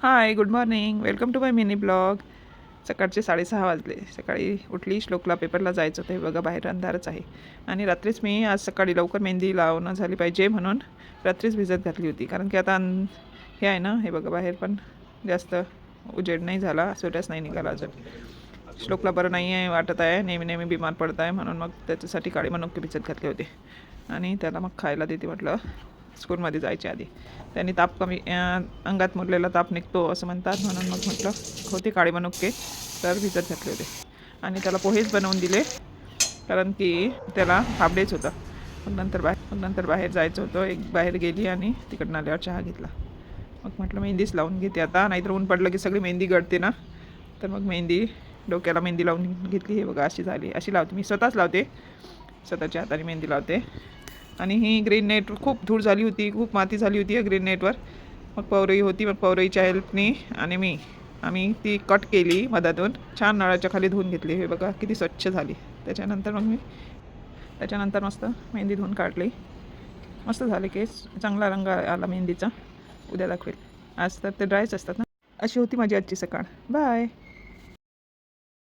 High, good morning. Welcome to my mini blog. सकाळचे 6:30 वाजले. सकाळी उठली, श्लोकला पेपरला जायचं होतं. हे बघा बाहेर अंधारच आहे. आणि रात्रीच मी आज सकाळी लवकर मेहंदी लावणं झाली पाहिजे म्हणून रात्रीच भिजत घातली होती. कारण की आता हे आहे ना, हे बघा बाहेर पण जास्त उजेड नाही झाला, सूर्यच नाही निघाला अजून. श्लोकला बरं नाही आहे वाटत आहे, नेहमी नेहमी बिमार पडत आहे, म्हणून मग त्याच्यासाठी काळी मनुके भिजत घातले होते. आणि त्याला मग खायला देते म्हटलं स्कूलमध्ये जायच्या आधी. त्यांनी ताप कमी अंगात मुरलेला ताप निघतो असं म्हणतात, म्हणून मग म्हटलं होते काळे मनुके तर भिजत घातले होते. आणि त्याला पोहेच बनवून दिले, कारण की त्याला हाफ डेच होता. मग नंतर बाहेर जायचं होतं. एक बाहेर गेली आणि तिकडनं आल्यावर चहा घेतला. मग म्हटलं मेहंदीच लावून घेते आता, नाहीतर ऊन पडलं की सगळी मेहंदी गळते ना. तर मग डोक्याला मेहंदी लावून घेतली. हे बघा अशी झाली. अशी लावते मी, स्वतःच लावते, स्वतःच्या हाताने मेहंदी लावते. आणि ही ग्रीन नेट खूप धूळ झाली होती, खूप माती झाली होती या ग्रीन नेटवर. मग पवरई होती, मग पवरईच्या हेल्पनी आणि आम्ही ती कट केली मधातून, छान नळाच्या खाली धुवून घेतली. हे बघा किती स्वच्छ झाली. त्याच्यानंतर मस्त मेहंदी धुवून काढली. मस्त झाले केस, चांगला रंग आला मेहंदीचा. उद्या दाखवेल. आज तर ते ड्रायच असतात ना. अशी होती माझी आजची सकाळ. बाय.